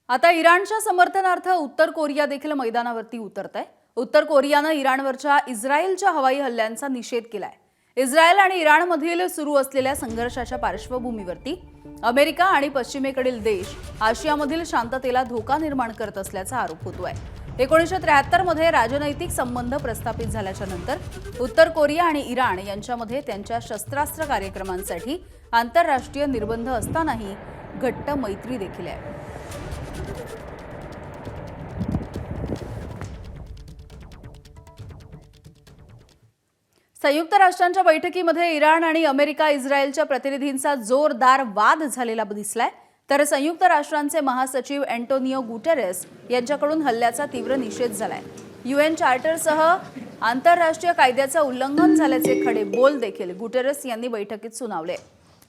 आता इराणच्या समर्थनार्थ उत्तर कोरिया देखील मैदानावरती उतरतंय। उत्तर कोरियानं इराणवरच्या इस्रायलच्या हवाई हल्ल्यांचा निषेध केलाय। इस्रायल आणि इराणमधील सुरू असलेल्या संघर्षाच्या पार्श्वभूमीवरती अमेरिका आणि पश्चिमेकडील देश आशियामधील शांततेला धोका निर्माण करत असल्याचा आरोप होतोय। 1973 मध्ये राजनैतिक संबंध प्रस्थापित झाल्याच्या नंतर उत्तर कोरिया आणि इराण यांच्यामध्ये त्यांच्या शस्त्रास्त्र कार्यक्रमांसाठी आंतरराष्ट्रीय निर्बंध असतानाही घट्ट मैत्री देखील आहे। संयुक्त राष्ट्रांच्या बैठकीमध्ये इराण आणि अमेरिका इस्रायलच्या प्रतिनिधींचा जोरदार वाद झालेला दिसलाय। तर संयुक्त राष्ट्रांचे महासचिव अँटोनियो गुटेरेस यांच्याकडून हल्ल्याचा तीव्र निषेध झालाय। UN चार्टरसह आंतरराष्ट्रीय कायद्याचे उल्लंघन झाल्याचे खडे बोल देखील गुटेरेस यांनी बैठकीत सुनावले।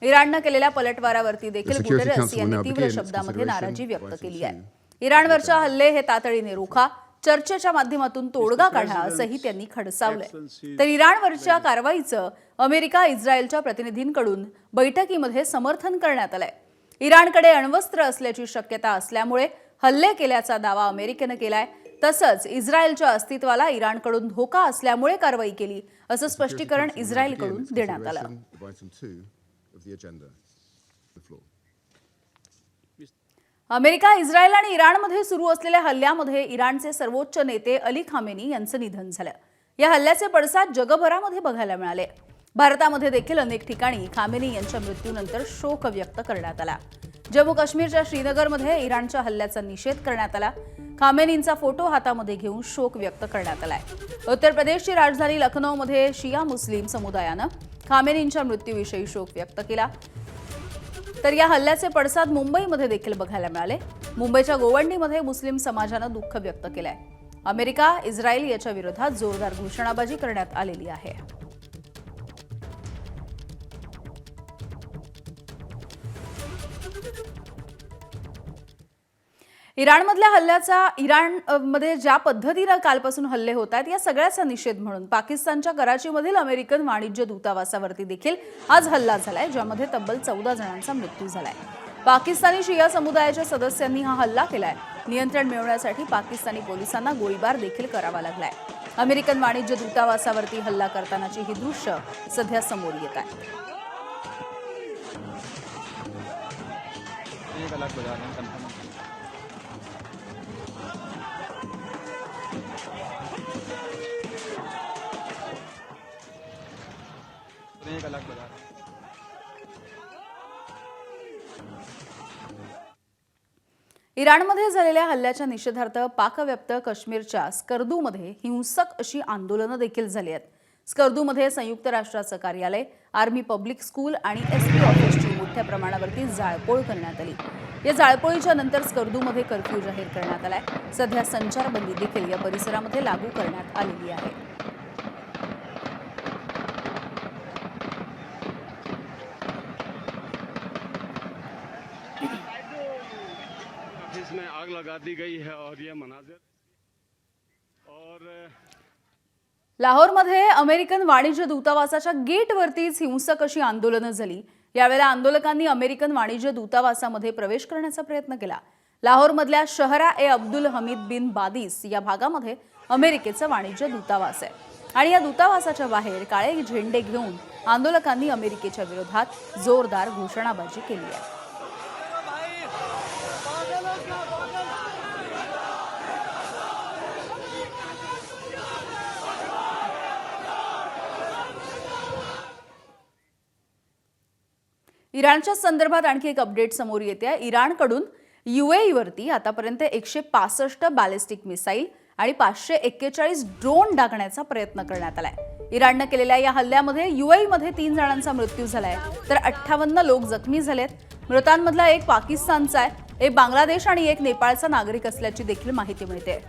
इराणने केलेल्या पलटवारावरती देखील गुटेरेस यांनी तीव्र शब्दांमध्ये नाराजी व्यक्त केली आहे। इराणवरचे हल्ले हे तातडीने रोखा, चर्चेच्या माध्यमातून तोडगा काढा असंही त्यांनी खडसावलंय। तर इराणवरच्या कारवाईचं अमेरिका इस्रायलच्या प्रतिनिधींकडून बैठकीमध्ये समर्थन करण्यात आलंय। इराणकडे अण्वस्त्र असल्याची शक्यता असल्यामुळे हल्ले केल्याचा दावा अमेरिकेने केलाय। तसंच इस्रायलच्या अस्तित्वाला इराणकडून धोका असल्यामुळे कारवाई केली असं स्पष्टीकरण इस्रायलकडून देण्यात आलं। अमेरिका, इस्रायल आणि इराणमध्ये सुरू असलेल्या हल्ल्यामध्ये इराणचे सर्वोच्च नेते अली खामेनी यांचं निधन झालं। या हल्ल्याचे पडसाद जगभरामध्ये बघायला मिळाले। भारतामध्ये देखील अनेक ठिकाणी खामेनी यांच्या मृत्यूनंतर शोक व्यक्त करण्यात आला। जम्मू काश्मीरच्या श्रीनगरमध्ये इराणच्या हल्ल्याचा निषेध करण्यात आला। खामेनींचा फोटो हातामध्ये घेऊन शोक व्यक्त करण्यात आलाय। उत्तर प्रदेशची राजधानी लखनौमध्ये शिया मुस्लिम समुदायानं खामेनींच्या मृत्यूविषयी शोक व्यक्त केला। तर या हल्ल्याचे पडसाद मुंबईमध्ये देखील बघायला मिळाले। मुंबईच्या गोवंडीमध्ये मुस्लिम समाजानं दुःख व्यक्त केलंय। अमेरिका, इस्रायल याच्या विरोधात जोरदार घोषणाबाजी करण्यात आलेली आहे। इराणमधल्या हल्ल्याचा इराणमध्ये ज्या पद्धतीने कालपासून हल्ले होत आहेत या सगळ्याचा निषेध म्हणून पाकिस्तानच्या कराचीमधील अमेरिकन वाणिज्य दूतावासावरती देखील आज हल्ला झालाय, ज्यामध्ये तब्बल 14 जणांचा मृत्यू झालाय। पाकिस्तानी शिया समुदायाच्या सदस्यांनी हा हल्ला केलाय। नियंत्रण मिळवण्यासाठी पाकिस्तानी पोलिसांना गोळीबार देखील करावा लागलाय। अमेरिकन वाणिज्य दूतावासावरती हल्ला करतानाची ही दृश्य सध्या समोर येत आहेत। इराणमध्ये झालेल्या हल्ल्याच्या निषेधार्थ पाकव्याप्त काश्मीरच्या स्कर्दूमध्ये हिंसक अशी आंदोलनं देखील झाली आहेत। स्कर्दूमध्ये संयुक्त राष्ट्राचं कार्यालय, आर्मी पब्लिक स्कूल आणि SP ऑफिसची मोठ्या प्रमाणावरती जाळपोळ करण्यात आली। या जाळपोळीच्या नंतर स्कर्दूमध्ये कर्फ्यू जाहीर करण्यात आलाय। सध्या संचारबंदी देखील या परिसरामध्ये लागू करण्यात आलेली आहे। इसमें आग लगा दी गई है और ये मनाजिर और लाहोरमध्ये अमेरिकन वाणिज्य दूतावासाच्या गेटवरतीच हिंसक अशी आंदोलनं झाली। यावेळेला आंदोलकांनी अमेरिकन वाणिज्य दूतावासामध्ये प्रवेश करण्याचा प्रयत्न केला। लाहोरमधल्या शहरा ए अब्दुल हमीद बिन बादिस या भागामध्ये अमेरिकेचं वाणिज्य दूतावास आहे आणि या दूतावासाच्या बाहेर काळे झेंडे घेऊन आंदोलकांनी अमेरिकेच्या विरोधात जोरदार घोषणाबाजी केली आहे। इराणच्या संदर्भात आणखी एक अपडेट समोर येते। इराणकडून UAE वरती आतापर्यंत 165 बॅलिस्टिक मिसाईल आणि 541 ड्रोन डागण्याचा प्रयत्न करण्यात आलाय। इराणने केलेल्या या हल्ल्यामध्ये UAE मध्ये 3 जणांचा मृत्यू झालाय, तर 58 लोक जखमी झालेत। मृतांमधला एक पाकिस्तानचा आहे, एक बांगलादेश आणि एक नेपाळचा नागरिक असल्याची देखील माहिती मिळते।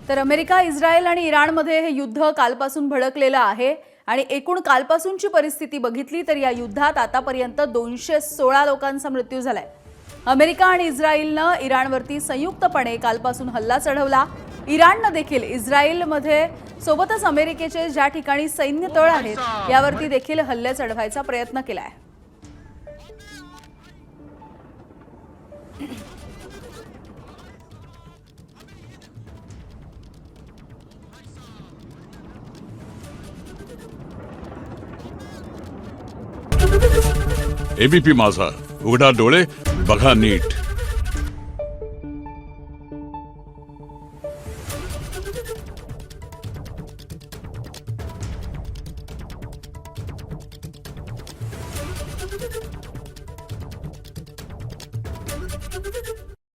तर अमेरिका, इस्रायल आणि इराणमध्ये हे युद्ध कालपासून भडकलेलं आहे आणि एकूण कालपासूनची परिस्थिती बघितली तर या युद्धात आतापर्यंत 216 लोकांचा मृत्यू झालाय। अमेरिका आणि इस्रायलनं इराणवरती संयुक्तपणे कालपासून हल्ला चढवला. इराणनं देखील इस्रायलमध्ये सोबतच अमेरिकेचे ज्या ठिकाणी सैन्य तळ आहेत यावरती देखील हल्ले चढवायचा प्रयत्न केलाय. एबीपी माझा, उघडा डोळे बघा नीट.